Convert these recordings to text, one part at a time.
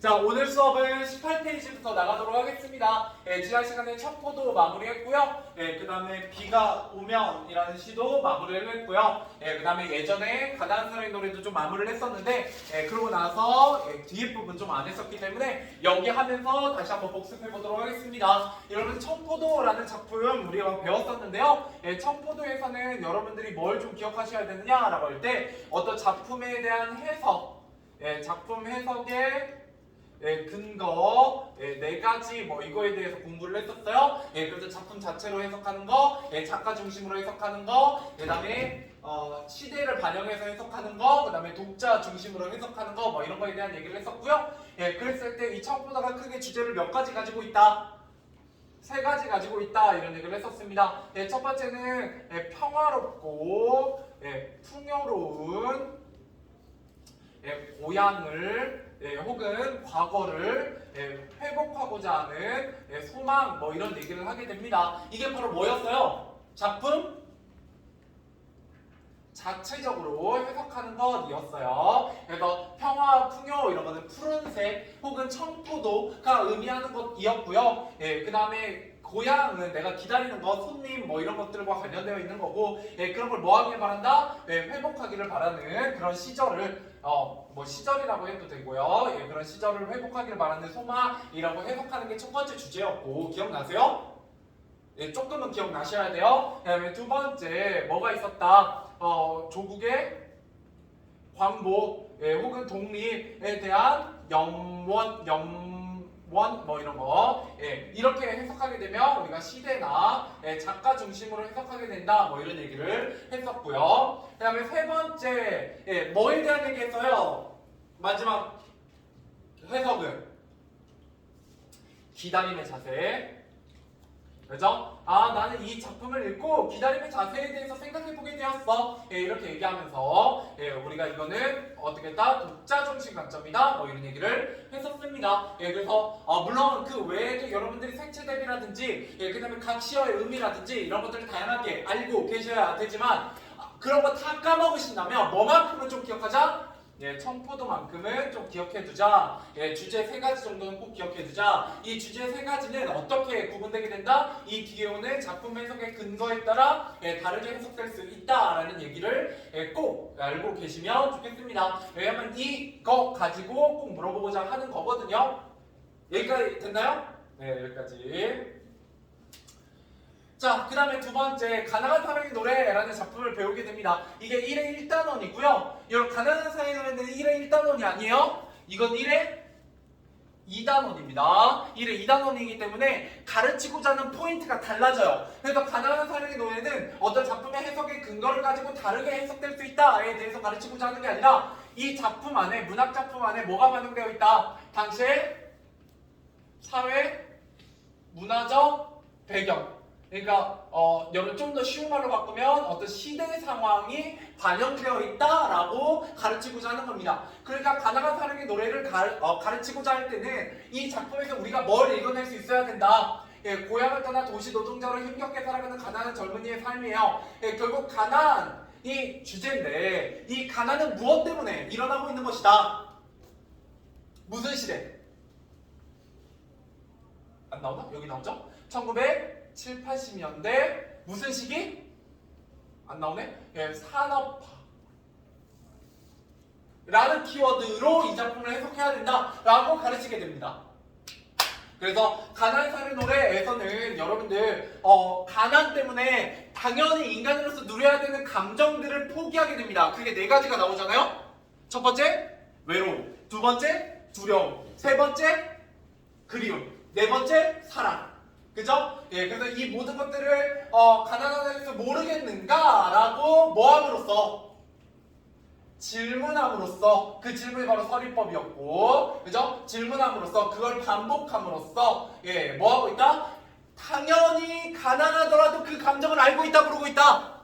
자, 오늘 수업은 18페이지부터 나가도록 하겠습니다. 지난 시간에 청포도 마무리했고요. 그 다음에 비가 오면 이라는 시도 마무리를 했고요. 그 다음에 예전에 가난한 사람의 노래도 좀 마무리를 했었는데 그러고 나서 뒤에 부분 좀 안 했었기 때문에 여기 하면서 다시 한번 복습해 보도록 하겠습니다. 여러분, 청포도라는 작품 우리가 배웠었는데요. 청포도에서는 여러분들이 뭘 좀 기억하셔야 되느냐라고 할 때 어떤 작품에 대한 해석, 작품 해석의 근거, 네 가지 이거에 대해서 공부를 했었어요. 그래서 작품 자체로 해석하는 거, 작가 중심으로 해석하는 거, 그 다음에 시대를 반영해서 해석하는 거, 그 다음에 독자 중심으로 해석하는 거, 이런 거에 대한 얘기를 했었고요. 그랬을 때 이 청포도가 크게 주제를 몇 가지 가지고 있다. 세 가지 가지고 있다, 이런 얘기를 했었습니다. 첫 번째는 평화롭고 풍요로운 고향을 혹은 과거를 회복하고자 하는 소망, 이런 얘기를 하게 됩니다. 이게 바로 뭐였어요? 작품 자체적으로 해석하는 것이었어요. 그래서 평화, 풍요 이런 거는 푸른색 혹은 청포도가 의미하는 것이었고요. 그 다음에 고향은 내가 기다리는 것, 손님 이런 것들과 관련되어 있는 거고, 그런 걸 뭐하길 바란다? 회복하기를 바라는 그런 시절을 시절이라고 해도 되고요. 그런 시절을 회복하기를 바라는 소망이라고 해석하는 게 첫 번째 주제였고, 기억나세요? 조금은 기억나셔야 돼요. 그다음에 두 번째 뭐가 있었다? 조국의 광복 혹은 독립에 대한 영원 이런 거, 이렇게 해석하게 되면 우리가 시대나 작가 중심으로 해석하게 된다, 이런 얘기를 했었고요. 그 다음에 세 번째 뭐에 대한 얘기 했어요? 마지막 해석은 기다림의 자세. 그죠? 나는 이 작품을 읽고 기다림의 자세에 대해서 생각해보게 되었어. 이렇게 얘기하면서 우리가 이거는 어떻게 했다? 독자 중심 관점이다. 이런 얘기를 했었습니다. 그래서 물론 그 외에도 여러분들이 생체 대비라든지 그 다음에 각 시어의 의미라든지 이런 것들을 다양하게 알고 계셔야 되지만 그런 거 다 까먹으신다면 뭐만큼은 좀 기억하자? 청포도만큼은 좀 기억해두자. 주제 세 가지 정도는 꼭 기억해두자. 이 주제 세 가지는 어떻게 구분되게 된다? 이 뒤에 오는 작품 해석의 근거에 따라 다르게 해석될 수 있다라는 얘기를 꼭 알고 계시면 좋겠습니다. 왜냐하면 이거 가지고 꼭 물어보고자 하는 거거든요. 여기까지 됐나요? 네, 여기까지. 자, 그 다음에 두 번째, 가난한 사람의 노래라는 작품을 배우게 됩니다. 이게 1회 1단원이고요. 여러분, 가난한 사람의 노래는 1회 1단원이 아니에요. 이건 1회 2단원입니다. 1회 2단원이기 때문에 가르치고자 하는 포인트가 달라져요. 그래서 가난한 사람의 노래는 어떤 작품의 해석의 근거를 가지고 다르게 해석될 수 있다에 대해서 가르치고자 하는 게 아니라 이 작품 안에, 문학 작품 안에 뭐가 반영되어 있다? 당시의 사회, 문화적 배경. 그러니까 여러분 좀 더 쉬운 말로 바꾸면 어떤 시대 상황이 반영되어 있다라고 가르치고자 하는 겁니다. 그러니까 가난한 사람의 노래를 가르치고자 할 때는 이 작품에서 우리가 뭘 읽어낼 수 있어야 된다. 고향을 떠나 도시 노동자로 힘겹게 살아가는 가난한 젊은이의 삶이에요. 결국 가난이 주제인데 이 가난은 무엇 때문에 일어나고 있는 것이다. 무슨 시대? 안 나오나? 여기 나오죠? 1970, 80년대 무슨 시기? 안 나오네? 산업화 라는 키워드로 이 작품을 해석해야 된다라고 가르치게 됩니다. 그래서 가난한 사람의 노래에서는 여러분들 가난 때문에 당연히 인간으로서 누려야 되는 감정들을 포기하게 됩니다. 그게 네 가지가 나오잖아요. 첫 번째 외로움, 두 번째 두려움, 세 번째 그리움, 네 번째 사랑. 그죠? 그래서 이 모든 것들을 가난하다해서 모르겠는가라고 뭐함으로써? 질문함으로써. 그 질문이 바로 서리법이었고, 그죠? 질문함으로써 그걸 반복함으로써 뭐하고 있다? 당연히 가난하더라도 그 감정을 알고 있다, 모르고 있다.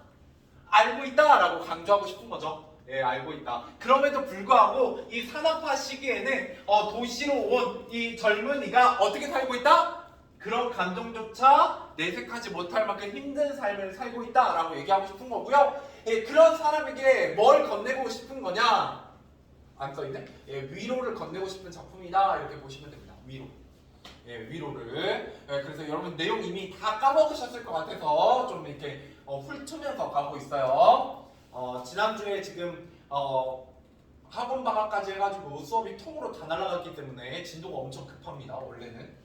알고 있다라고 강조하고 싶은 거죠. 알고 있다. 그럼에도 불구하고 이 산업화 시기에는 도시로 온 이 젊은이가 어떻게 살고 있다? 그런 감정조차 내색하지 못할 만큼 힘든 삶을 살고 있다라고 얘기하고 싶은 거고요. 그런 사람에게 뭘 건네고 싶은 거냐? 안 써있네? 예, 위로를 건네고 싶은 작품이다 이렇게 보시면 됩니다. 위로. 예, 위로를. 예, 그래서 여러분 내용 이미 다 까먹으셨을 것 같아서 좀 이렇게 훑으면서 가고 있어요. 지난주에 지금 학원 방학까지 해가지고 수업이 통으로 다 날아갔기 때문에 진도가 엄청 급합니다. 원래는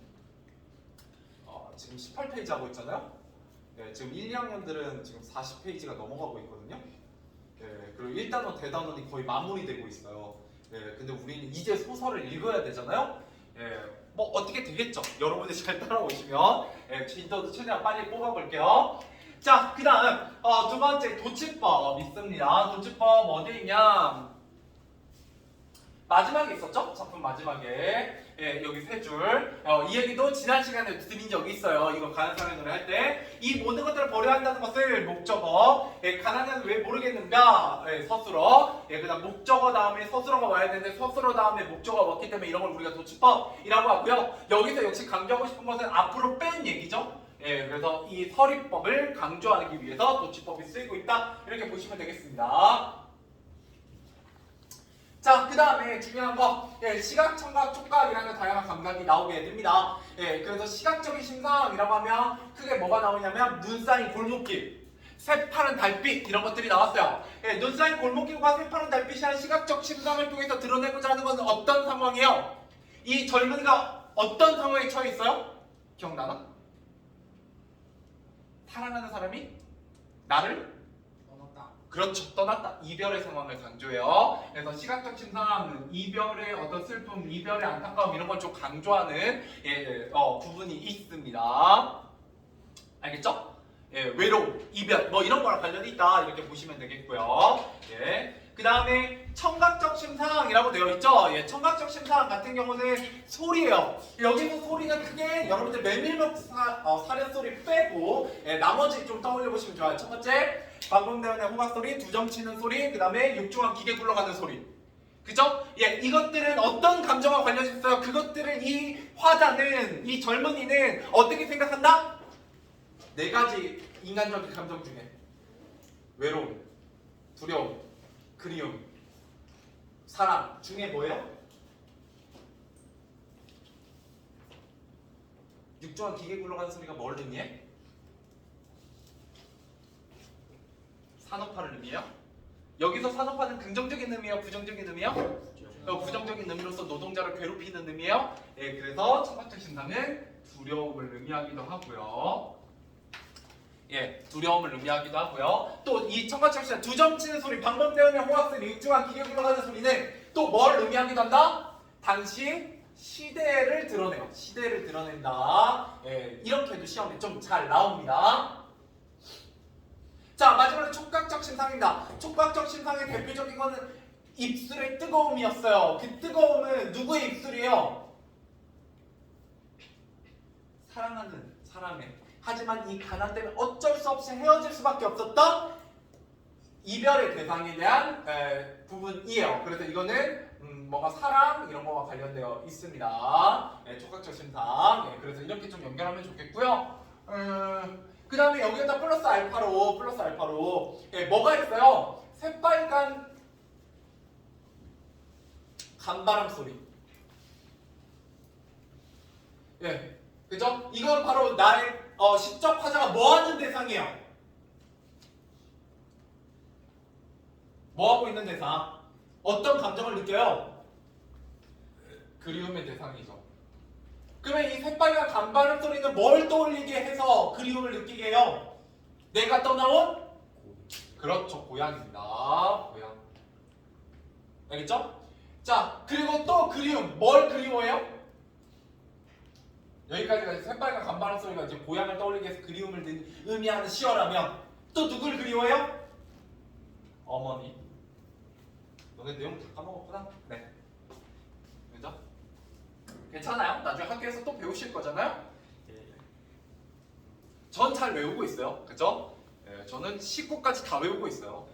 지금 18페이지 하고 있잖아요. 예, 지금 1, 2학년들은 지금 40페이지가 넘어가고 있거든요. 예, 그리고 1단원, 대단원이 거의 마무리되고 있어요. 예, 근데 우리는 이제 소설을 읽어야 되잖아요. 예, 뭐 어떻게 되겠죠? 여러분이 잘 따라오시면 예, 진도도 최대한 빨리 뽑아볼게요. 자, 그 다음 두 번째 도치법 있습니다. 도치법 어디 있냐? 마지막에 있었죠? 작품 마지막에. 예, 여기 세 줄. 이 얘기도 지난 시간에 드린 적이 있어요. 이거 가난상의 노래 할 때. 이 모든 것들을 버려야 한다는 것을 목적어. 예, 가난은 왜 모르겠는가? 예, 서술어. 예, 그 다음 목적어 다음에 서술어가 와야 되는데 서술어 다음에 목적어가 왔기 때문에 이런 걸 우리가 도치법이라고 하고요. 여기서 역시 강조하고 싶은 것은 앞으로 뺀 얘기죠. 예, 그래서 이 서리법을 강조하기 위해서 도치법이 쓰이고 있다. 이렇게 보시면 되겠습니다. 자, 그 다음에 중요한 거, 예, 시각, 청각, 촉각이라는 다양한 감각이 나오게 됩니다. 예, 그래서 시각적인 신상이라고 하면 크게 뭐가 나오냐면 눈 쌓인 골목길, 새파란 달빛 이런 것들이 나왔어요. 예, 눈 쌓인 골목길과 새파란 달빛이라는 시각적 신상을 통해서 드러내고자 하는 것은 어떤 상황이에요? 이 젊은이가 어떤 상황에 처해 있어요? 기억나나? 사랑하는 사람이 나를 그렇죠. 떠났다. 이별의 상황을 강조해요. 그래서 시각적 침상은 이별의 어떤 슬픔, 이별의 안타까움 이런 걸 좀 강조하는 부분이 있습니다. 알겠죠? 예, 외로움, 이별 뭐 이런 거랑 관련이 있다 이렇게 보시면 되겠고요. 예. 그 다음에 청각적 심상이라고 되어 있죠. 예, 청각적 심상 같은 경우는 소리예요. 여기서 소리는 크게 여러분들 메밀묵 사련 소리 빼고 나머지 좀 떠올려 보시면 좋아요. 첫 번째 방범대원의 호각 소리, 두 점 치는 소리, 그 다음에 육중한 기계 굴러가는 소리. 그죠? 예, 이것들은 어떤 감정과 관련이 있어요? 그것들을 이 화자는, 이 젊은이는 어떻게 생각한다? 네 가지 인간적인 감정 중에 외로움, 두려움, 그리움, 사랑 중에 뭐예요? 육중한 기계 굴러가는 소리가 뭘 의미해? 산업화를 의미해요? 여기서 산업화는 긍정적인 의미예요? 부정적인 의미예요? 부정적인 의미로서 노동자를 괴롭히는 의미예요? 예, 그래서 청각적 신상은 두려움을 의미하기도 하고요. 예, 두려움을 의미하기도 하고요. 또 이 청각적 신상 두 점 치는 소리, 방범대원의 호각 소리, 육중한 기계 굴러가는 소리는 또 뭘 의미하기도 한다? 당시 시대를 드러내요. 시대를 드러낸다. 예, 이렇게도 시험에 좀 잘 나옵니다. 자, 마지막으로 촉각적 심상입니다. 촉각적 심상의 대표적인 거는 입술의 뜨거움이었어요. 그 뜨거움은 누구의 입술이에요? 사랑하는 사람의. 하지만 이 가난 때문에 어쩔 수 없이 헤어질 수밖에 없었던 이별의 대상에 대한 부분이에요. 그래서 이거는 뭔가 사랑 이런 거와 관련되어 있습니다. 촉각적 심상. 그래서 이렇게 좀 연결하면 좋겠고요. 그 다음에 여기에다 플러스 알파로 뭐가 있어요? 새빨간 간바람 소리. 예, 그죠? 이건 바로 나의 시적 화자가 뭐하는 대상이에요? 뭐하고 있는 대상? 어떤 감정을 느껴요? 그리움의 대상이죠. 그러면 이 새빨간 간바람 소리는 뭘 떠올리게 해서 그리움을 느끼게 해요? 내가 떠나온? 그렇죠, 고향입니다. 고향. 알겠죠? 자, 그리고 또 그리움. 뭘 그리워해요? 여기까지가 새빨간 간바람 소리가 이제 고향을 떠올리게 해서 그리움을 의미하는 시어라면 또 누굴 그리워해요? 어머니. 너네 내용 다 까먹었구나? 네. 그죠? 괜찮아요? 나중에 학교에서 또 배우실 거잖아요? 전 잘 외우고 있어요. 그죠? 예, 저는 19까지 다 외우고 있어요.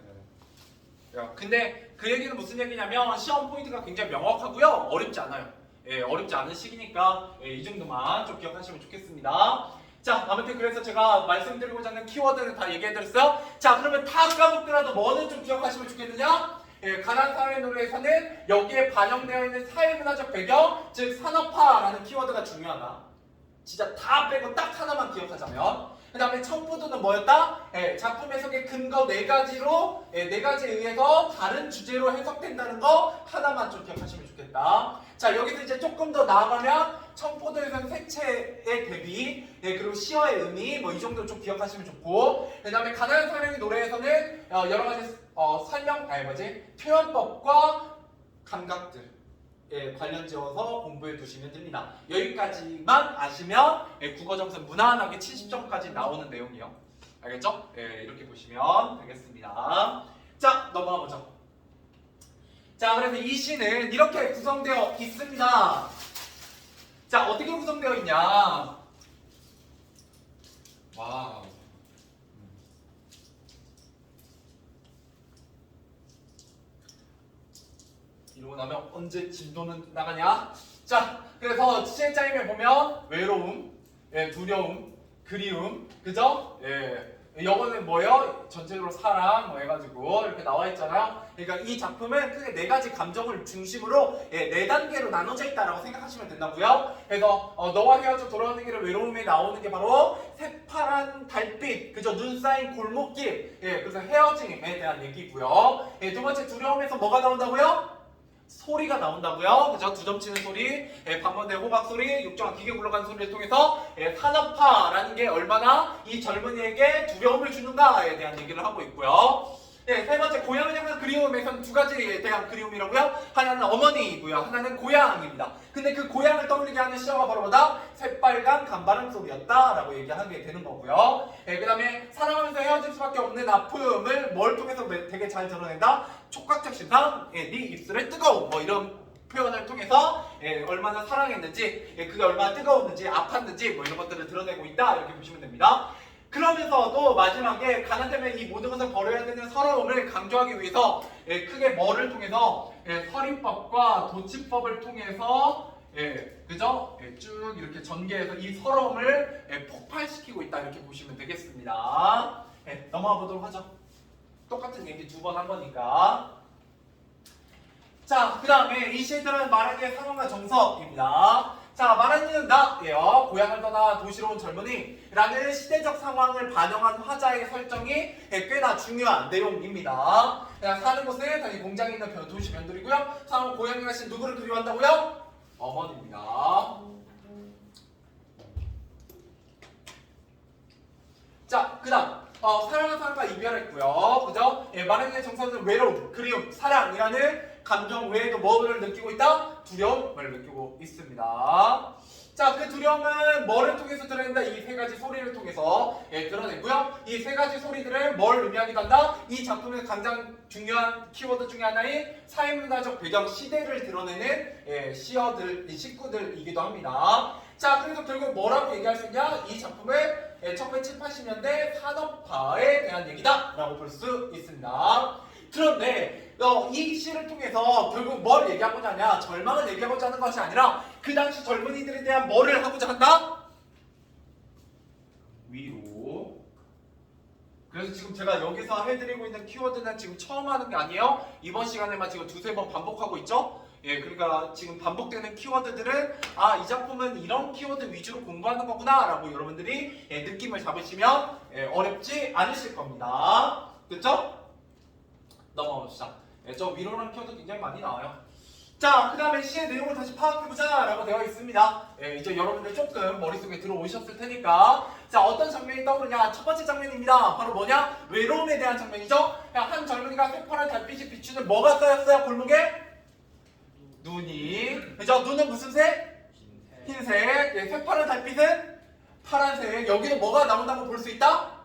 예. 근데 그 얘기는 무슨 얘기냐면 시험 포인트가 굉장히 명확하고요. 어렵지 않아요. 예, 어렵지 않은 시기니까 이 정도만 좀 기억하시면 좋겠습니다. 자, 아무튼 그래서 제가 말씀드리고자 하는 키워드는 다 얘기해드렸어요. 자, 그러면 다 까먹더라도 뭐는 좀 기억하시면 좋겠느냐? 예, 가난사회 노래에서는 여기에 반영되어 있는 사회문화적 배경, 즉 산업화라는 키워드가 중요하다. 진짜 다 빼고 딱 하나만 기억하자면. 그 다음에 청포도는 뭐였다? 예, 작품 해석의 근거 4가지로 4가지에 의해서 다른 주제로 해석된다는 거 하나만 좀 기억하시면 좋겠다. 자, 여기서 이제 조금 더 나아가면 청포도에서는 색채의 대비, 그리고 시어의 의미, 뭐 이 정도 좀 기억하시면 좋고, 그 다음에 가난한 사람의 노래에서는 여러 가지 표현법과 감각들 관련 지어서 공부해 두시면 됩니다. 여기까지만 아시면 국어 점수 무난하게 70점까지 나오는 내용이요. 알겠죠? 이렇게 보시면 되겠습니다. 자, 넘어가 보죠. 자, 그래서 이 시는 이렇게 구성되어 있습니다. 자, 어떻게 구성되어 있냐? 와우. 이러고 나면 언제 진도는 나가냐? 자, 그래서 시제짜임에 보면 외로움, 두려움, 그리움, 그죠? 이거는 뭐예요? 전체적으로 사랑 뭐 해가지고 이렇게 나와 있잖아요. 그러니까 이 작품은 크게 4가지 감정을 중심으로 4단계로 나눠져 있다라고 생각하시면 된다고요. 그래서 너와 헤어져 돌아오는 길에 외로움에 나오는 게 바로 새파란 달빛, 그죠? 눈 쌓인 골목길, 그래서 헤어짐에 대한 얘기고요. 두 번째 두려움에서 뭐가 나온다고요? 소리가 나온다고요. 그죠? 2점 치는 소리, 방문대 호박 소리, 육정한 기계 굴러가는 소리를 통해서 산업화라는 게 얼마나 이 젊은이에게 두려움을 주는가에 대한 얘기를 하고 있고요. 세 번째 고향을 향한 그리움에서는 2가지에 대한 그리움이라고요. 하나는 어머니이고요. 하나는 고향입니다. 근데 그 고향을 떠올리게 하는 시어가 바로 뭐다? 새빨간 간바람 소리였다라고 얘기하게 되는 거고요. 그 다음에 사랑하면서 헤어질 수밖에 없는 아픔을 뭘 통해서 되게 잘 드러낸다? 촉각적 신상, 네 입술의 뜨거움, 뭐 이런 표현을 통해서 얼마나 사랑했는지, 그게 얼마나 뜨거웠는지, 아팠는지 뭐 이런 것들을 드러내고 있다 이렇게 보시면 됩니다. 그러면서도 마지막에 가난 때문에 이 모든 것을 버려야 되는 서러움을 강조하기 위해서 크게 뭐를 통해서 서림법과 도치법을 통해서 그죠? 쭉 이렇게 전개해서 이 서러움을 폭발시키고 있다 이렇게 보시면 되겠습니다. 넘어가 보도록 하죠. 똑같은 얘기 2번 한 거니까. 자, 그 다음에 이 시에 들어가는 말하기의 상황과 정석입니다. 자, 말하기는 나예요. 고향을 떠나 도시로 온 젊은이라는 시대적 상황을 반영한 화자의 설정이 꽤나 중요한 내용입니다. 사는 곳은 당연히 공장이 있는 도시 변두리고요. 상황 고향에 가신 누구를 그리워한다고요? 어머니입니다. 자, 그 다음 사랑하는 사람과 이별했고요. 그죠? 말하기의 정석은 외로움, 그리움, 사랑이라는 감정 외에도 뭐를 느끼고 있다? 두려움을 느끼고 있습니다. 자, 그 두려움은 뭐를 통해서 드러낸다? 이 3가지 소리를 통해서 드러내고요. 이 3가지 소리들을 뭘 의미하기도 한다? 이 작품의 가장 중요한 키워드 중에 하나인 사회문화적 배경 시대를 드러내는 시어들, 식구들이기도 합니다. 자, 그래서 결국 뭐라고 얘기할 수 있냐? 이 작품은 1970, 80년대 산업화에 대한 얘기다 라고 볼 수 있습니다. 그런데 이 시를 통해서 결국 뭘 얘기하고자 하냐? 절망을 얘기하고자 하는 것이 아니라 그 당시 젊은이들에 대한 뭐를 하고자 한다? 위로. 그래서 지금 제가 여기서 해드리고 있는 키워드는 지금 처음 하는 게 아니에요. 이번 시간에만 지금 2-3번 반복하고 있죠. 그러니까 지금 반복되는 키워드들은 이 작품은 이런 키워드 위주로 공부하는 거구나 라고 여러분들이 느낌을 잡으시면 어렵지 않으실 겁니다. 됐죠? 넘어갑시다. 저 위로라는 키워드 굉장히 많이 나와요. 자, 그 다음에 시의 내용을 다시 파악해보자 라고 되어 있습니다. 이제 여러분들 조금 머릿속에 들어오셨을 테니까. 자, 어떤 장면이 떠오르냐? 첫 번째 장면입니다. 바로 뭐냐? 외로움에 대한 장면이죠. 한 젊은이가 새파란 달빛이 비추는 뭐가 쌓였어요? 골목에? 눈이. 그죠? 눈은 무슨 색? 흰색. 새파란 달빛은 파란색. 여기는 뭐가 나온다고 볼 수 있다?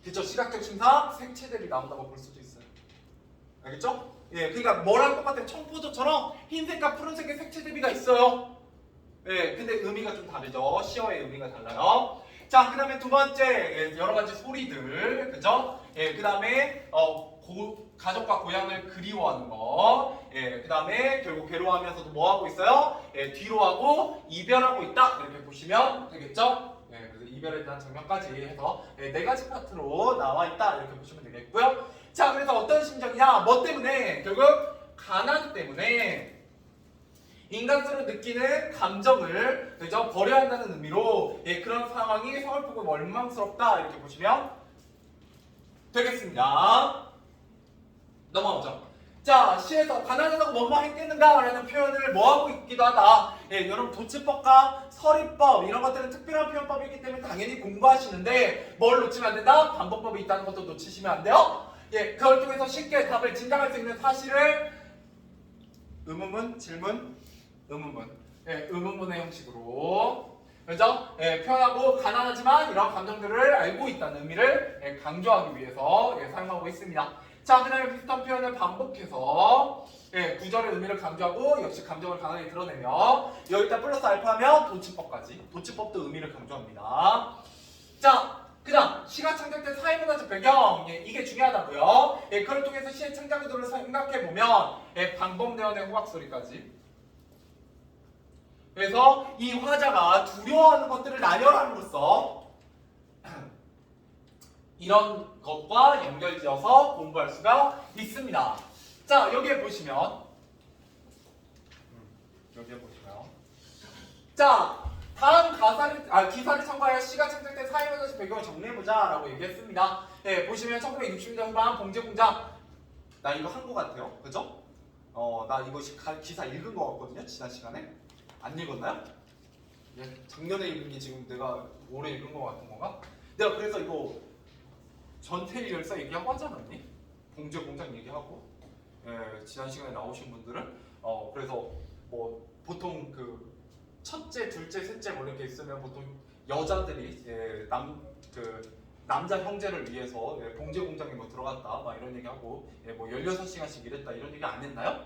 그죠? 시각적 심사, 색채들이 나온다고 볼 수도 있어요. 알겠죠? 그러니까 뭐랑 똑같아요? 청포도처럼 흰색과 푸른색의 색채 대비가 있어요. 근데 의미가 좀 다르죠. 시어의 의미가 달라요. 자, 그 다음에 2번째, 여러 가지 소리들, 그죠? 그 다음에 가족과 고향을 그리워하는 거. 그 다음에 결국 괴로워하면서도 뭐 하고 있어요? 뒤로 하고 이별하고 있다. 이렇게 보시면 되겠죠? 예, 그래서 이별에 대한 장면까지 해서 네 가지 파트로 나와 있다 이렇게 보시면 되겠고요. 자, 그래서 어떤 심정이냐? 뭐 때문에? 결국 가난 때문에 인간스러워 느끼는 감정을 그죠? 버려야 한다는 의미로 그런 상황이 서글프고 원망스럽다 이렇게 보시면 되겠습니다. 넘어가죠. 자, 시에서 가난하다고 뭐뭐 했겠는가 라는 표현을 뭐하고 있기도 하다. 여러분 도치법과 서리법 이런 것들은 특별한 표현법이기 때문에 당연히 공부하시는데 뭘 놓치면 안 된다? 반복법이 있다는 것도 놓치시면 안 돼요. 그걸 통해서 쉽게 답을 진단할 수 있는 사실을 의문문, 질문, 의문문 의문문의 형식으로 그죠? 표현하고 가난하지만 이런 감정들을 알고 있다는 의미를 강조하기 위해서 사용하고 있습니다. 자, 그 다음에 비슷한 표현을 반복해서 구절의 의미를 강조하고 역시 감정을 강하게 드러내며 여기다 플러스 알파하면 도치법까지 도치법도 의미를 강조합니다. 자, 그 다음 시가 창작된 사회문화적 배경 이게 중요하다고요. 그걸 통해서 시의 창작 의도를 생각해보면 방범대원의 호각소리까지 그래서 이 화자가 두려워하는 것들을 나열함으로써 이런 것과 연결지어서 공부할 수가 있습니다. 자, 여기에 보시면 자, 다음 기사를 참고하여 시가 창작된 사회문화적 배경을 정리해보자라고 얘기했습니다. 보시면 1960년대 후반 봉제공장 나 이거 한 거 같아요. 그죠? 나 이거 기사 읽은 거 같거든요. 지난 시간에 안 읽었나요? 작년에 읽은 게 지금 내가 올해 읽은 거 같은 건가? 내가 그래서 이거 전태일 열사 얘기하고 하지 않았니? 봉제공장 얘기하고 지난 시간에 나오신 분들은 그래서 뭐 보통 그 첫째, 둘째, 셋째 뭐 이렇게 있으면 보통 여자들이 남자 형제를 위해서 봉제공장에 뭐 들어갔다 막 이런 얘기하고 뭐 16시간씩 일했다 이런 얘기 안 했나요?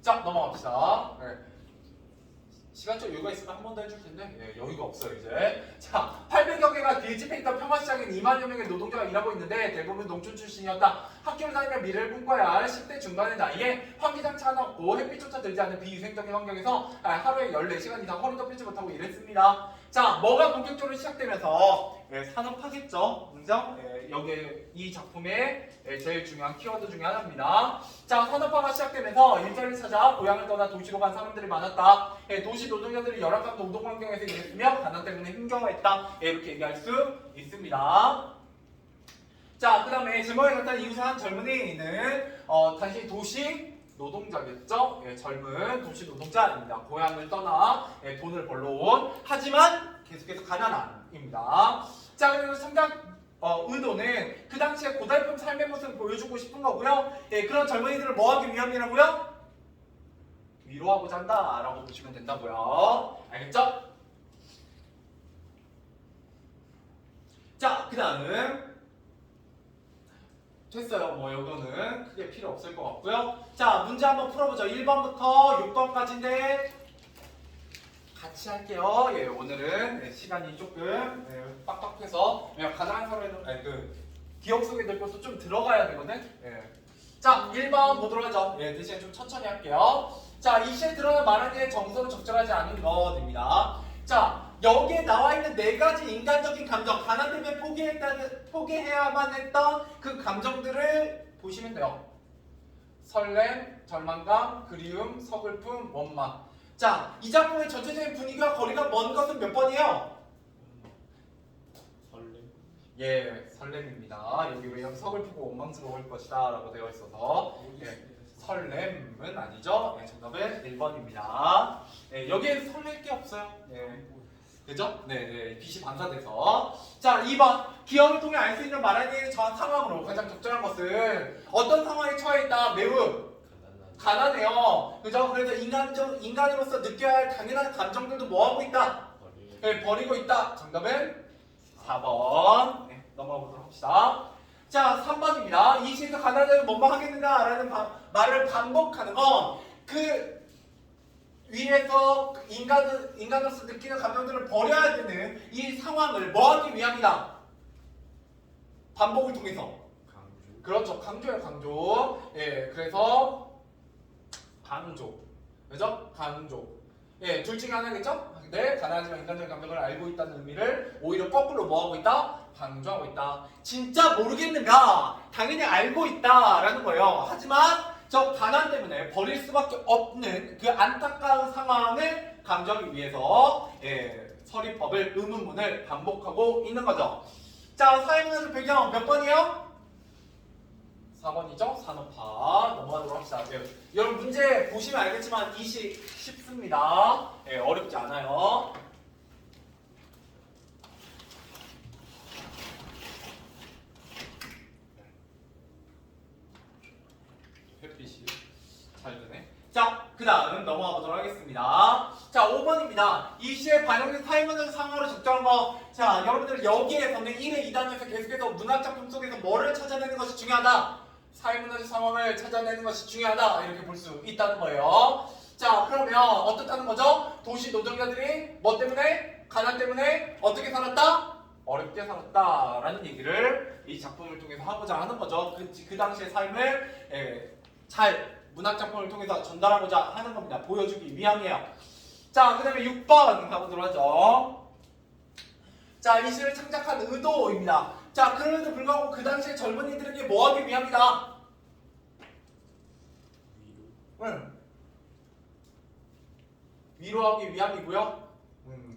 자, 넘어갑시다. 시간적 여유가 있으면 한 번 더 해줄 텐데 여유가 없어요 이제. 자, 800여 개가 밀집해 있던 평화시장엔 2만여 명의 노동자가 일하고 있는데 대부분 농촌 출신이었다. 학교를 다니며 미래를 꿈꿔야 할 10대 중반의 나이에 환기장치 하나 없고 햇빛조차 들지 않는 비위생적인 환경에서 하루에 14시간 이상 허리도 펴지 못하고 일했습니다. 자, 뭐가 본격적으로 시작되면서 산업화겠죠. 그죠? 여기 이 작품의 제일 중요한 키워드 중에 하나입니다. 자, 산업화가 시작되면서 일자리를 찾아 고향을 떠나 도시로 간 사람들이 많았다. 도시 노동자들이 열악한 노동 환경에서 일했으며 가난 때문에 힘겨워했다. 이렇게 얘기할 수 있습니다. 자, 그 다음에 제목에 나타난 이웃의 한 젊은이는 당시 도시 노동자겠죠? 젊은 도시 노동자입니다. 고향을 떠나 돈을 벌러 온 하지만 계속해서 가난한입니다. 자, 그래서 창작 의도는 그 당시에 고달픈 삶의 모습을 보여주고 싶은 거고요. 그런 젊은이들을 뭐 하기 위함이라고요? 위로하고자 한다라고 보시면 된다고요. 알겠죠? 자, 그 다음 됐어요. 뭐 이거는 크게 필요 없을 것 같고요. 자, 문제 한번 풀어보죠. 1번부터 6번까지인데 같이 할게요. 오늘은 시간이 조금 빡빡해서 가장 서로에는 기억 속에 들 것도 좀 들어가야 되거든. 자, 1번 보도록 하죠. 대신 좀 천천히 할게요. 자, 이 시에 드러난 말하기에 정서는 적절하지 않은 것입니다. 자, 여기에 나와 있는 네 가지 인간적인 감정, 가난 때문에 포기해야만 했던 그 감정들을 보시면 돼요. 설렘, 절망감, 그리움, 서글픔, 원망. 자, 이 작품의 전체적인 분위기와 거리가 먼 것은 몇 번이에요? 설렘. 설렘입니다. 여기 왜냐면 서글프고 원망스러울 것이다 라고 되어 있어서 설렘은 아니죠. 정답은 1번입니다. 여기에 설렐 게 없어요. 그죠? 빛이 반사돼서. 자, 2번. 기억을 통해 알 수 있는 말하기에 처한 상황으로 가장 적절한 것은 어떤 상황에 처해 있다? 매우 가난해요. 그죠? 그래서 인간으로서 느껴야 할 당연한 감정들도 뭐하고 있다? 버리고 있다. 정답은 4번. 넘어가 보도록 합시다. 자, 3번입니다. 이 시에서 가난을 뭐뭐 하겠는가? 라는 말을 반복하는 건 그 위에서 인간으로서 느끼는 감정들을 버려야 되는 이 상황을 뭐하기 위함이다? 반복을 통해서. 강조. 그렇죠. 강조예요, 강조. 그래서 강조. 그죠? 강조. 예, 둘 중에 하나겠죠? 근데 가난하지만 인간적인 감정을 알고 있다는 의미를 오히려 거꾸로 뭐하고 있다? 강조하고 있다. 진짜 모르겠는가? 당연히 알고 있다라는 거예요. 하지만 저 가난 때문에 버릴 수밖에 없는 그 안타까운 상황을 강조하기 위해서 서리법을 의문문을 반복하고 있는 거죠. 자, 사회문화적 배경 몇 번이요? 4번이죠? 산업화 넘어가도록 합시다. 여러분 문제 보시면 알겠지만 이식 쉽습니다. 어렵지 않아요. 햇빛이 잘 드네. 자, 그 다음 넘어가 보도록 하겠습니다. 자, 5번입니다. 이 시에 반영된 사회문화적 상황으로 적절한 거. 자, 여러분들 여기에서는 1회 2단에서 계속해서 문학작품 속에서 뭐를 찾아내는 것이 중요하다. 사회문화적 상황을 찾아내는 것이 중요하다. 이렇게 볼 수 있다는 거예요. 자, 그러면 어떻다는 거죠? 도시 노동자들이 뭐 때문에? 가난 때문에 어떻게 살았다? 어렵게 살았다 라는 얘기를 이 작품을 통해서 하고자 하는 거죠. 그 당시의 삶을 잘 문학작품을 통해서 전달하고자 하는 겁니다. 보여주기 위함이에요. 자, 그 다음에 6번 가보도록 하죠. 자, 이 시를 창작한 의도입니다. 자, 그럼에도 불구하고 그 당시에 젊은이들에게 뭐 하기 위함이다? 위로하기 위함이고요.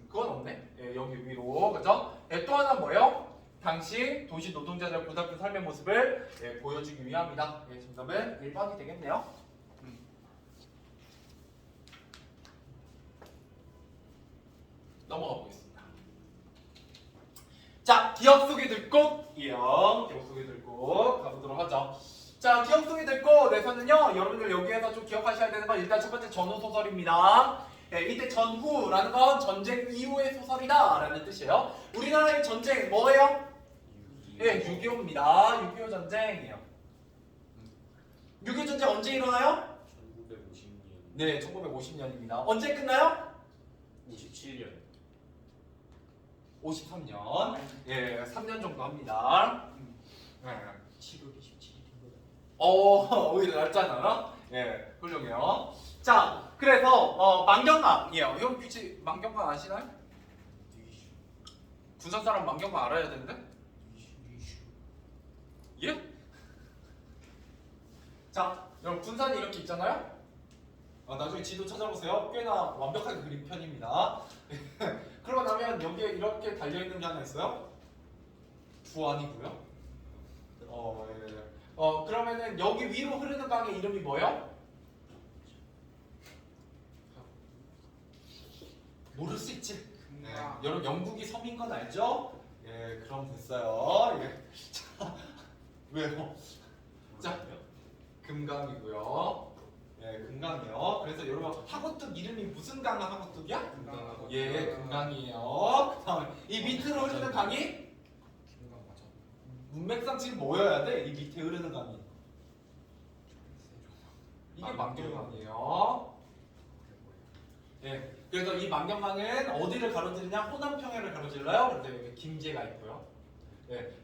그건 없네. 여기 위로, 그죠? 또 하나 뭐예요? 당시 도시 노동자들의 고달픈 삶의 모습을 보여주기 위함이다. 정답은 1번이 되겠네요. 넘어가 보겠습니다. 자, 기억 속에 들 곳이요. 기억 속에 들 곳 가보도록 하죠. 자, 기억 속에 들 곳에서는요, 여러분들 여기에서 좀 기억하셔야 되는 건 일단 첫 번째 전후 소설입니다. 이때 전후라는 건 전쟁 이후의 소설이다 라는 뜻이에요. 우리나라의 전쟁 뭐예요? 6.25입니다. 6.25 전쟁이에요. 6.25 전쟁 언제 일어나요? 1950년. 네, 1950년입니다. 언제 끝나요? 57년. 53년. 3년 정도 합니다. 7월 27일인 오히려 낫잖아. 훌륭해요. 자, 그래서 만경강이에요. 형 혹시 만경강 아시나요? 군산 사람 만경강 알아야 되는데? 예? 자, 여러분 군산이 이렇게 있잖아요? 나중에 지도 찾아보세요. 꽤나 완벽하게 그린 편입니다. 그러고 나면 여기에 이렇게 달려있는 게 하나 있어요. 부안이고요. 그러면은 여기 위로 흐르는 강의 이름이 뭐예요? 모를 수 있지. 여러분 영국이 섬인 건 알죠? 그럼 됐어요. 자, 왜요? 자, 금강이고요. 금강이요. 그래서 여러분 하구뚝 이름이 무슨 강 하구뚝이야? 금강이에요. 그다음에 이 밑으로 흐르는 강이 문맥상 지금 뭐여야 돼? 이 밑에 흐르는 강이 이게 만경강이에요. 그래서 이 만경강은 어디를 가로지르냐? 호남평야를 가로질러요. 그래서 여기 김제가 있고요.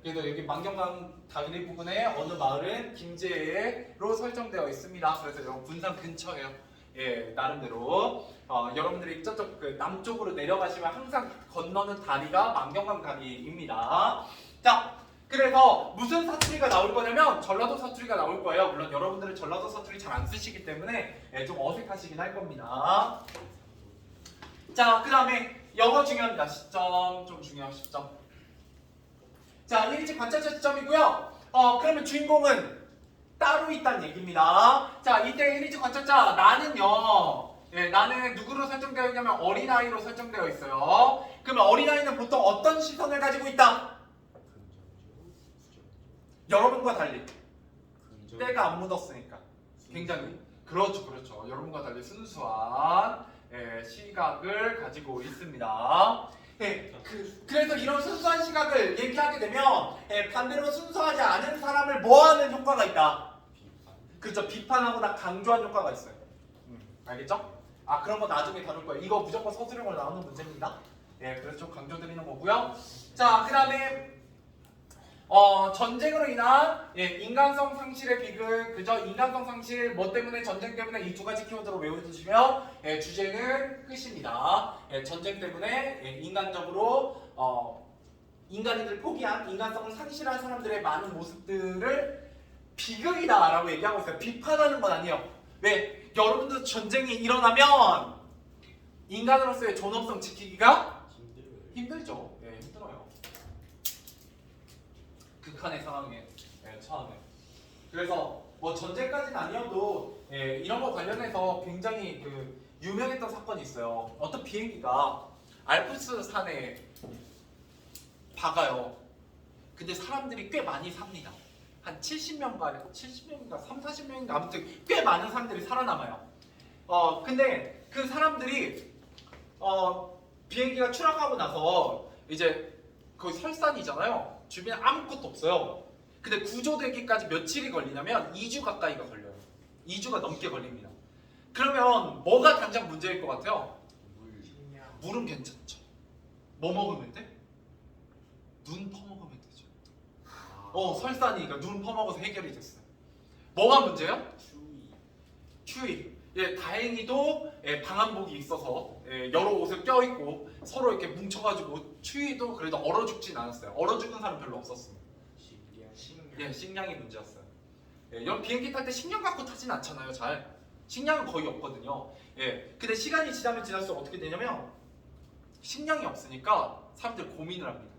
그래서 여기 만경강 다리 부근에 어느 마을은 김제로 설정되어 있습니다. 그래서 여러분 군산 근처예요. 나름대로 여러분들이 저쪽 그 남쪽으로 내려가시면 항상 건너는 다리가 만경강 다리입니다. 자, 그래서 무슨 사투리가 나올 거냐면 전라도 사투리가 나올 거예요. 물론 여러분들은 전라도 사투리 잘 안 쓰시기 때문에 좀 어색하시긴 할 겁니다. 자, 그 다음에 영어 중요합니다. 시점 좀 중요한 시점. 자, 1인칭 관찰자 시점이고요. 그러면 주인공은 따로 있다는 얘기입니다. 자, 이때 1인칭 관찰자 나는요. 나는 누구로 설정되어 있냐면 어린아이로 설정되어 있어요. 그러면 어린아이는 보통 어떤 시선을 가지고 있다? 여러분과 달리 때가 안 묻었으니까 굉장히 그렇죠. 여러분과 달리 순수한 시각을 가지고 있습니다. 그래서 이런 순수한 시각을 얘기하게 되면 반대로 순수하지 않은 사람을 뭐하는 효과가 있다. 그렇죠. 비판하거나 강조하는 효과가 있어요. 알겠죠? 그런 거 나중에 다룰 거예요. 이거 무조건 서술형으로 나오는 문제입니다. 그래서 좀 강조드리는 거고요. 자, 그 다음에 전쟁으로 인한 인간성 상실의 비극, 그죠? 인간성 상실, 뭐 때문에? 전쟁 때문에 이 두 가지 키워드로 외워두시면 주제는 끝입니다. 전쟁 때문에 인간적으로 인간인들 포기한, 인간성을 상실한 사람들의 많은 모습들을 비극이다라고 얘기하고 있어요. 비판하는 건 아니에요. 왜? 여러분들 전쟁이 일어나면 인간으로서의 존엄성 지키기가 힘들죠. 힘들어요. 극한의 상황에 처음에. 그래서 뭐 전쟁까지는 아니어도 이런 거 관련해서 굉장히 유명했던 사건이 있어요. 어떤 비행기가 알프스 산에 박아요. 근데 사람들이 꽤 많이 삽니다. 한 70명인가 3, 40명인가 아무튼 꽤 많은 사람들이 살아남아요. 근데 그 사람들이 비행기가 추락하고 나서 이제 거기 설산이잖아요. 주변에 아무것도 없어요. 근데 구조되기까지 며칠이 걸리냐면 2주 가까이가 걸려요. 2주가 넘게 걸립니다. 그러면 뭐가 당장 문제일 것 같아요? 물은 괜찮죠. 뭐 먹으면 돼? 눈 퍼먹으면 되죠. 설산이니까 눈 퍼먹어서 해결이 됐어요. 뭐가 문제요? 추위. 다행히도 방한복이 있어서 여러 옷을 껴입고 서로 이렇게 뭉쳐가지고 추위도 그래도 얼어 죽진 않았어요. 얼어 죽은 사람 별로 없었습니다. 식량이 문제였어요. 여러분 비행기 탈 때 식량 갖고 타진 않잖아요. 잘. 식량은 거의 없거든요. 근데 시간이 지나면 지날수록 어떻게 되냐면 식량이 없으니까 사람들 고민을 합니다.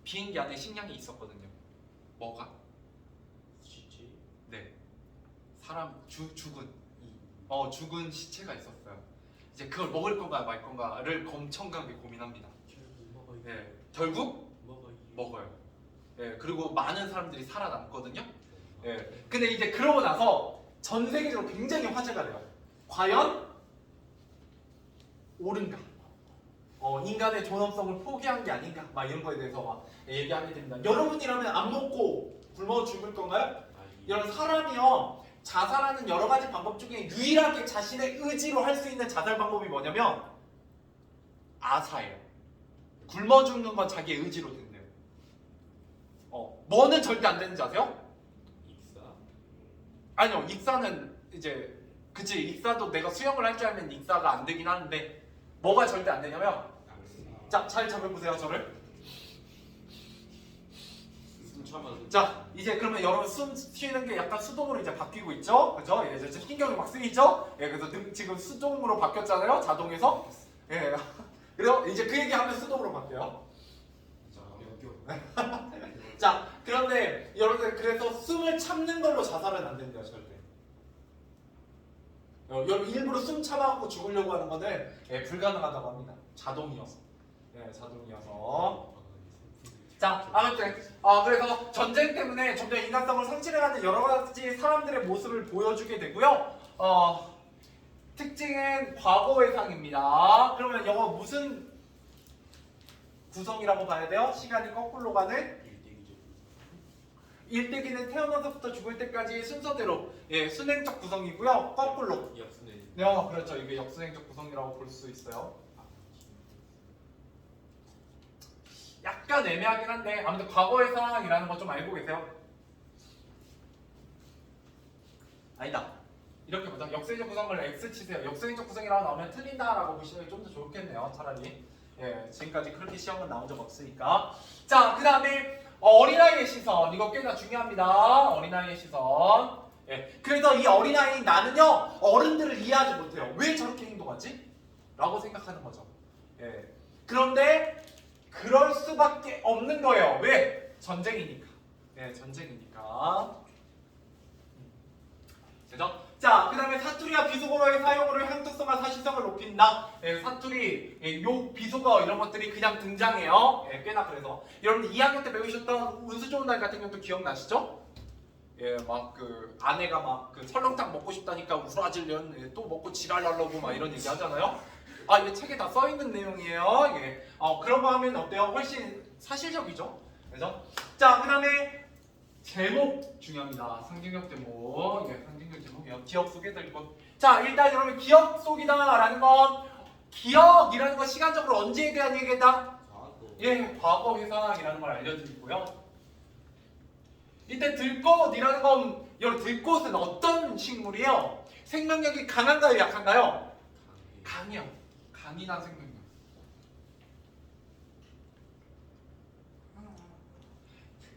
비행기 안에 식량이 있었거든요. 뭐가? 네. 사람 죽은 시체가 있었어요. 이제 그걸 먹을 건가 말 건가를 엄청나게 고민합니다. 결국 먹어요. 그리고 많은 사람들이 살아남거든요. 근데 이제 그러고 나서 전 세계적으로 굉장히 화제가 돼요. 과연 옳은가? 인간의 존엄성을 포기한 게 아닌가? 막 이런 거에 대해서 막 얘기하게 됩니다. 여러분이라면 안 먹고 굶어 죽을 건가요? 이런 사람이요. 자살하는 여러 가지 방법 중에 유일하게 자신의 의지로 할 수 있는 자살 방법이 뭐냐면 아사예요. 굶어 죽는 건 자기의 의지로 된대요. 뭐는 절대 안 되는지 아세요? 익사? 아니요, 익사는 이제 그치, 익사도 내가 수영을 할 줄 알면 익사가 안 되긴 하는데 뭐가 절대 안 되냐면 자, 잘 잡아보세요, 저를. 자, 이제 그러면 여러분 숨 쉬는 게 약간 수동으로 이제 바뀌고 있죠? 그죠? 이제 신경이 막 쓰이죠? 그래서 지금 수동으로 바뀌었잖아요? 자동에서? 그래서 이제 그 얘기하면 수동으로 바뀌어요. 자, 그런데 여러분들 그래서 숨을 참는 걸로 자살은 안 된대요, 절대. 여러분 일부러 숨 참아갖고 죽으려고 하는 거는 불가능하다고 합니다. 자동이어서. 자동이어서. 자, 아무튼 그래서 전쟁 때문에 점점 인간성을 상실해가는 여러 가지 사람들의 모습을 보여주게 되고요. 특징은 과거 회상입니다. 그러면 이거 무슨 구성이라고 봐야 돼요? 시간이 거꾸로 가는 일대기는 태어나서부터 죽을 때까지 순서대로 순행적 구성이고요. 거꾸로. 역순행. 그렇죠. 이게 역순행적 구성이라고 볼 수 있어요. 약간 애매하긴 한데 아무튼 과거의 상황이라는 거 좀 알고 계세요? 아니다. 이렇게 보자. 역순행적 구성을 X 치세요. 역순행적 구성이라고 나오면 틀린다라고 보시는 게 좀 더 좋겠네요. 차라리. 지금까지 그렇게 시험은 나온 적 없으니까. 자, 그 다음에 어린아이의 시선. 이거 꽤나 중요합니다. 어린아이의 시선. 그래서 이 어린아이인 나는요 어른들을 이해하지 못해요. 왜 저렇게 행동하지? 라고 생각하는 거죠. 그런데 그럴 수밖에 없는 거예요. 왜? 전쟁이니까. 전쟁이니까. 그죠? 자, 그 다음에 사투리와 비속어의 사용으로 향토성과 사실성을 높인다. 사투리, 욕, 비속어 이런 것들이 그냥 등장해요. 꽤나 그래서 여러분 2학년 때 배우셨던 운수 좋은 날 같은 경우도 기억나시죠? 막 그 아내가 막 그 설렁탕 먹고 싶다니까 우라질련 또 먹고 지랄하려고 막 이런 얘기 하잖아요. 이게 책에 다 써 있는 내용이에요. 그런 거 하면 어때요? 훨씬 사실적이죠. 그죠? 자, 그 다음에 제목 중요합니다. 상징적 제목. 상징적 제목이요. 기억 속에들 것. 자, 일단 여러분 기억 속이다라는 건 기억이라는 건 시간적으로 언제에 대한 얘기다? 과거 회상이라는 걸 알려드리고요. 이때 들꽃이라는 건 여러분 들꽃은 어떤 식물이에요? 생명력이 강한가요, 약한가요? 강해요. 강인한 생명력.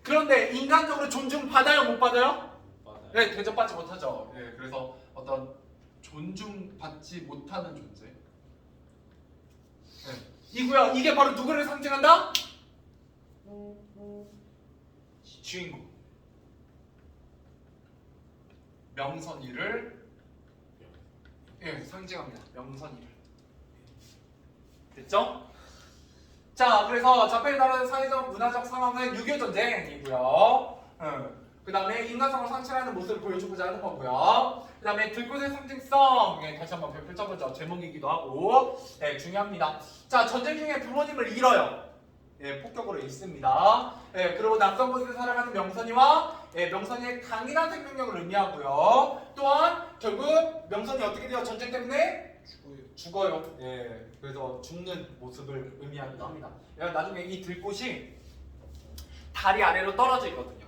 그런데 인간적으로 존중받아요, 못 받아요? 못 받아요. 네, 대접받지 못하죠. 네, 그래서 어떤 존중받지 못하는 존재. 네. 이고요. 이게 바로 누구를 상징한다? 주인공. 명선이를 상징합니다. 명선이를. 됐죠? 자, 그래서 자폐에 따른 사회적 문화적 상황은 6.25 전쟁이고요. 그 다음에 인간성을 상실하는 모습을 보여주고자 하는 거고요. 그 다음에 들꽃의 상징성, 다시 한번 펼쳐보죠. 제목이기도 하고 중요합니다. 자, 전쟁 중에 부모님을 잃어요. 폭격으로 잃습니다. 그리고 낯선 곳에 살아가는 명선이와 명선이의 강인한 생명력을 의미하고요. 또한 결국 명선이 어떻게 돼요? 전쟁 때문에 죽어요. 그래서 죽는 모습을 의미하기도 합니다. 나중에 이 들꽃이 다리 아래로 떨어져 있거든요.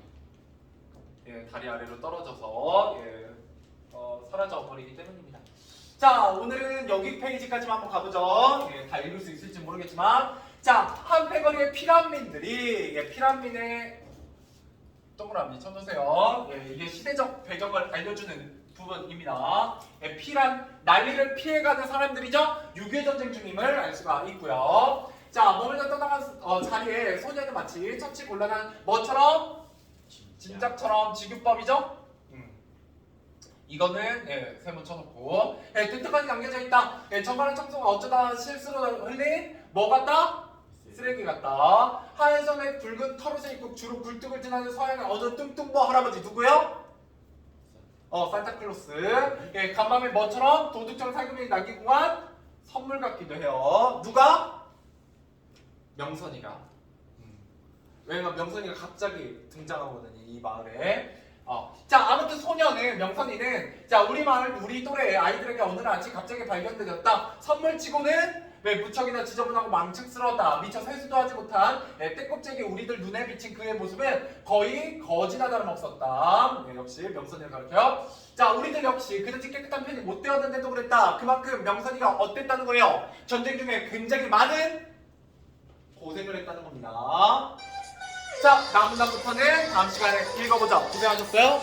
다리 아래로 떨어져서 사라져 버리기 때문입니다. 자, 오늘은 여기 페이지까지만 한번 가보죠. 다 읽을 수 있을지 모르겠지만, 자, 한 패거리의 피란민들이 피란민의 동그라미 쳐주세요. 이게 시대적 배경을 알려주는 부분입니다. 피란, 난리를 피해가는 사람들이죠. 6.25 전쟁 중임을 알 수가 있고요. 자, 머물러 떠나간 자리에 소녀는 마치 처치 곤란한 뭐처럼? 짐작처럼 지규법이죠. 이거는 세모 쳐놓고 뜨뜻하게 남겨져 있다. 정갈한 청소가 어쩌다 실수로 흘린 뭐 같다? 쓰레기 같다. 하얀섬의 붉은 털옷을 입고 주로 굴뚝을 지나는 서양의 어느 뚱뚱보 할아버지 누구요? 산타클로스. 간밤에 뭐처럼 도둑처럼 살금이 남기고 간 선물 같기도 해요. 누가? 명선이가. 왜냐면 명선이가 갑자기 등장하거든요, 이 마을에. 자, 아무튼 소녀는, 명선이는, 자, 우리 마을, 우리 또래 아이들에게 어느 날 아침 갑자기 발견되었다. 선물치고는 왜 무척이나 지저분하고 망측스러웠다. 미처 세수도 하지 못한 떼껍질이 우리들 눈에 비친 그의 모습은 거의 거지나 다름없었다. 역시 명선이를 가르쳐요. 자, 우리들 역시 그다지 깨끗한 편이 못 되었는데도 그랬다. 그만큼 명선이가 어땠다는 거예요? 전쟁 중에 굉장히 많은 고생을 했다는 겁니다. 자, 다음 문단부터는 다음 시간에 읽어보자. 고생하셨어요?